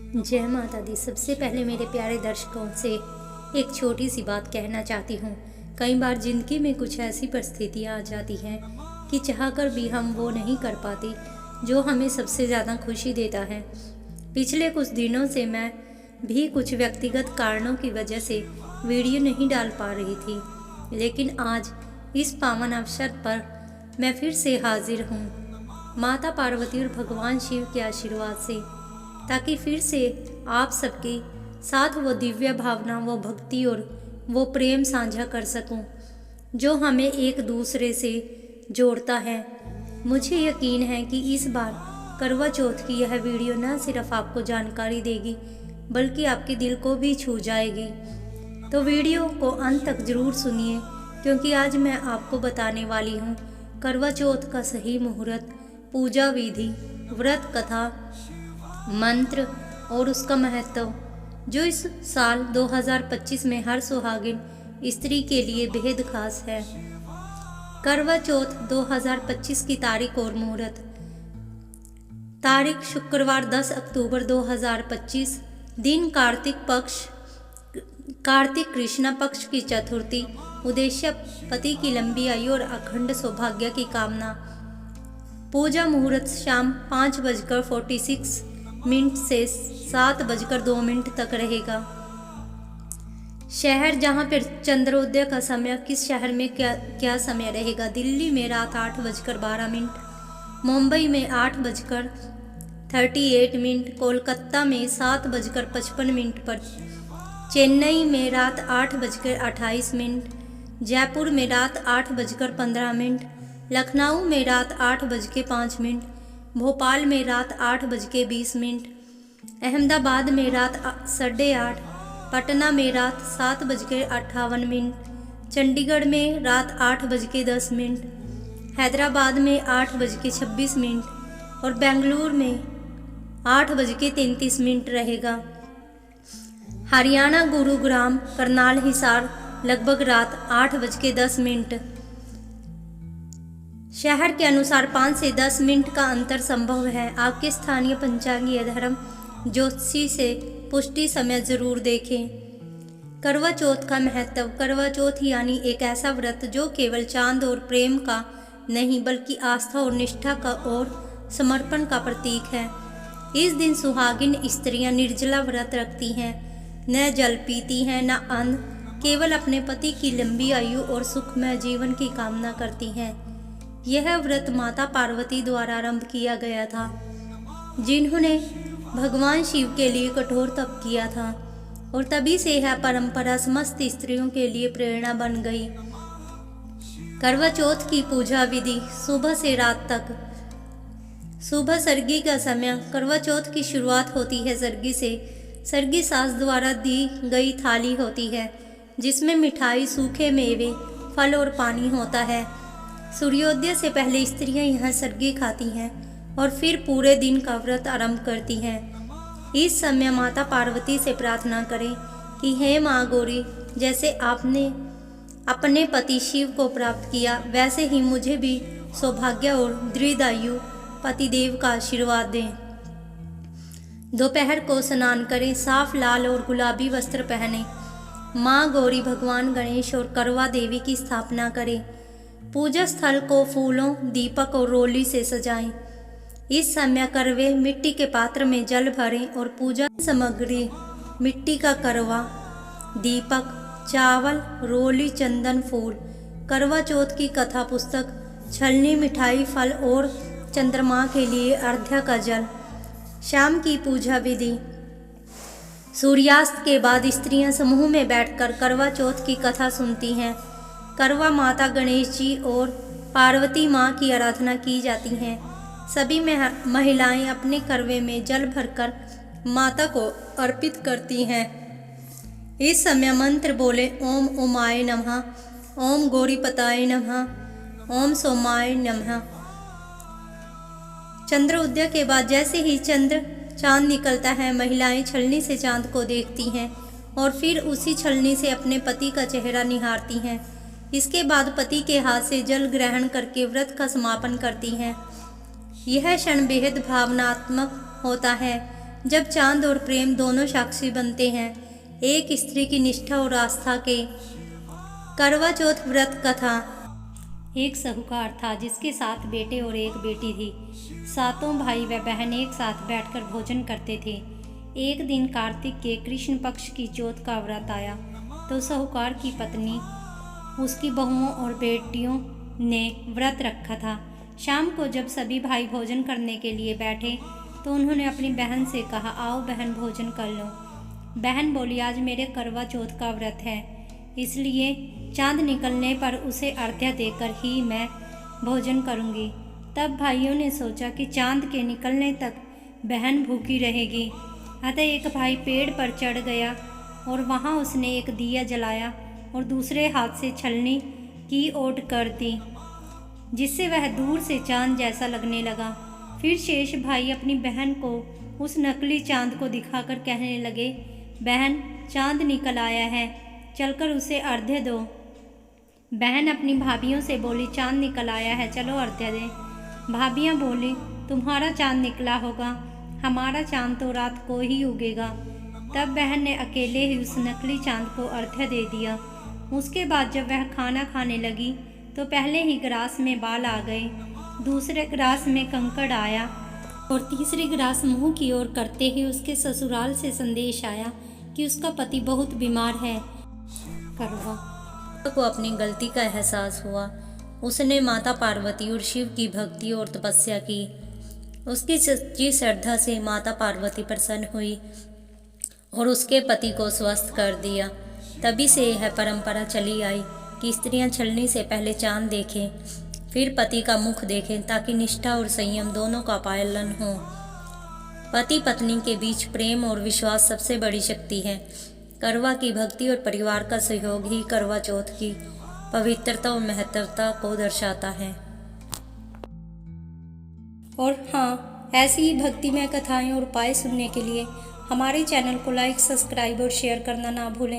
जय माता दी। सबसे पहले मेरे प्यारे दर्शकों से एक छोटी सी बात कहना चाहती हूँ। कई बार ज़िंदगी में कुछ ऐसी परिस्थितियाँ आ जाती हैं कि चाहकर भी हम वो नहीं कर पाते जो हमें सबसे ज़्यादा खुशी देता है। पिछले कुछ दिनों से मैं भी कुछ व्यक्तिगत कारणों की वजह से वीडियो नहीं डाल पा रही थी, लेकिन आज इस पावन अवसर पर मैं फिर से हाजिर हूँ माता पार्वती और भगवान शिव के आशीर्वाद से, ताकि फिर से आप सबके साथ वो दिव्य भावना, वो भक्ति और वो प्रेम साझा कर सकूं जो हमें एक दूसरे से जोड़ता है। मुझे यकीन है कि इस बार करवा चौथ की यह वीडियो न सिर्फ आपको जानकारी देगी बल्कि आपके दिल को भी छू जाएगी। तो वीडियो को अंत तक ज़रूर सुनिए, क्योंकि आज मैं आपको बताने वाली हूँ करवा चौथ का सही मुहूर्त, पूजा विधि, व्रत कथा, मंत्र और उसका महत्व, जो इस साल 2025 में हर सुहागिन स्त्री के लिए बेहद खास है। करवा चौथ 2025 की तारीख और मुहूर्त। तारीख शुक्रवार 10 अक्टूबर 2025, दिन कार्तिक कृष्ण पक्ष की चतुर्थी। उद्देश्य पति की लंबी आयु और अखंड सौभाग्य की कामना। पूजा मुहूर्त शाम 5:46 से 7:02 तक रहेगा। शहर जहां पर चंद्रोदय का समय, किस शहर में क्या समय रहेगा। दिल्ली में रात 8:12, मुंबई में 8:38, कोलकाता में 7:55 पर, चेन्नई में रात 8:28, जयपुर में रात 8:15, लखनऊ में रात 8:05, भोपाल में रात 8:20, अहमदाबाद में रात 8:30, पटना में रात 7:58, चंडीगढ़ में रात 8:10, हैदराबाद में 8:26 और बेंगलुरु में 8:33 रहेगा। हरियाणा गुरुग्राम, करनाल, हिसार लगभग रात 8:10। शहर के अनुसार 5 से 10 मिनट का अंतर संभव है। आपके स्थानीय पंचांगीय धर्म ज्योतिषी से पुष्टि समय जरूर देखें। करवा चौथ का महत्व। करवा चौथ यानी एक ऐसा व्रत जो केवल चांद और प्रेम का नहीं बल्कि आस्था और निष्ठा का और समर्पण का प्रतीक है। इस दिन सुहागिन स्त्रियां निर्जला व्रत रखती हैं, न जल पीती हैं न अन्न, केवल अपने पति की लंबी आयु और सुखमय जीवन की कामना करती हैं। यह व्रत माता पार्वती द्वारा आरंभ किया गया था, जिन्होंने भगवान शिव के लिए कठोर तप किया था, और तभी से यह परंपरा समस्त स्त्रियों के लिए प्रेरणा बन गई। करवा चौथ की पूजा विधि। सुबह से रात तक। सुबह सरगी का समय। करवा चौथ की शुरुआत होती है सरगी से। सरगी सास द्वारा दी गई थाली होती है, जिसमें मिठाई, सूखे मेवे, फल और पानी होता है। सूर्योदय से पहले स्त्रियां यहां सरगी खाती हैं और फिर पूरे दिन का व्रत आरंभ करती हैं। इस समय माता पार्वती से प्रार्थना करें कि हे माँ गौरी, जैसे आपने अपने पति शिव को प्राप्त किया, वैसे ही मुझे भी सौभाग्य और दीर्घायु पतिदेव का आशीर्वाद दें। दोपहर को स्नान करें, साफ लाल और गुलाबी वस्त्र पहने, माँ गौरी, भगवान गणेश और करवा देवी की स्थापना करें। पूजा स्थल को फूलों, दीपक और रोली से सजाएं। इस समय करवे मिट्टी के पात्र में जल भरें और पूजा सामग्री मिट्टी का करवा, दीपक, चावल, रोली, चंदन, फूल। करवा चौथ की कथा पुस्तक, छलनी, मिठाई, फल और चंद्रमा के लिए अर्घ्य का जल। शाम की पूजा विधि। सूर्यास्त के बाद स्त्रियां समूह में बैठकर करवा चौथ की कथा सुनती हैं। करवा माता गणेश जी और पार्वती माँ की आराधना की जाती हैं। सभी महिलाएं अपने करवे में जल भरकर माता को अर्पित करती हैं। इस समय मंत्र बोले, ओम उमाय नमः, ओम गौरीपताय नमः, ओम सोमाय नमः। चंद्रोदय के बाद जैसे ही चांद निकलता है, महिलाएं छलनी से चांद को देखती हैं और फिर उसी छलनी से अपने पति का चेहरा निहारती हैं। इसके बाद पति के हाथ से जल ग्रहण करके व्रत का समापन करती हैं। यह क्षण बेहद भावनात्मक होता है। जब चांद और प्रेम दोनों साक्षी बनते हैं एक स्त्री की निष्ठा और आस्था के। करवा चौथ व्रत कथा। एक साहूकार था जिसके 7 बेटे और 1 बेटी थी। सातों भाई व बहन एक साथ बैठकर भोजन करते थे। एक दिन कार्तिक के कृष्ण पक्ष की चौथ का व्रत आया तो साहूकार की पत्नी, उसकी बहुओं और बेटियों ने व्रत रखा था। शाम को जब सभी भाई भोजन करने के लिए बैठे तो उन्होंने अपनी बहन से कहा, आओ बहन भोजन कर लो। बहन बोली, आज मेरे करवा चौथ का व्रत है, इसलिए चांद निकलने पर उसे अर्घ्य देकर ही मैं भोजन करूंगी। तब भाइयों ने सोचा कि चांद के निकलने तक बहन भूखी रहेगी। अतः एक भाई पेड़ पर चढ़ गया और वहां उसने एक दिया जलाया और दूसरे हाथ से छलनी की ओट कर दी, जिससे वह दूर से चांद जैसा लगने लगा। फिर शेष भाई अपनी बहन को उस नकली चांद को दिखाकर कहने लगे, बहन चांद निकल आया है, चलकर उसे अर्घ्य दो। बहन अपनी भाभियों से बोली, चांद निकल आया है, चलो अर्घ्य दें। भाभियाँ बोली, तुम्हारा चांद निकला होगा, हमारा चांद तो रात को ही उगेगा। तब बहन ने अकेले ही उस नकली चांद को अर्घ्य दे दिया। उसके बाद जब वह खाना खाने लगी तो पहले ही ग्रास में बाल आ गए, दूसरे ग्रास में कंकड़ आया और तीसरे ग्रास मुंह की ओर करते ही उसके ससुराल से संदेश आया कि उसका पति बहुत बीमार है। करवा को अपनी गलती का एहसास हुआ। उसने माता पार्वती और शिव की भक्ति और तपस्या की। उसकी सच्ची श्रद्धा से माता पार्वती प्रसन्न हुई और उसके पति को स्वस्थ कर दिया। तभी से यह परंपरा चली आई कि स्त्रियां छलनी से पहले चांद देखें, फिर पति का मुख देखें, ताकि निष्ठा और संयम दोनों का पालन हो। पति पत्नी के बीच प्रेम और विश्वास सबसे बड़ी शक्ति है। करवा की भक्ति और परिवार का सहयोग ही करवा चौथ की पवित्रता और महत्वता को दर्शाता है। और हाँ, ऐसी ही भक्तिमय कथाएं और उपाय सुनने के लिए हमारे चैनल को लाइक, सब्सक्राइब और शेयर करना ना भूलें।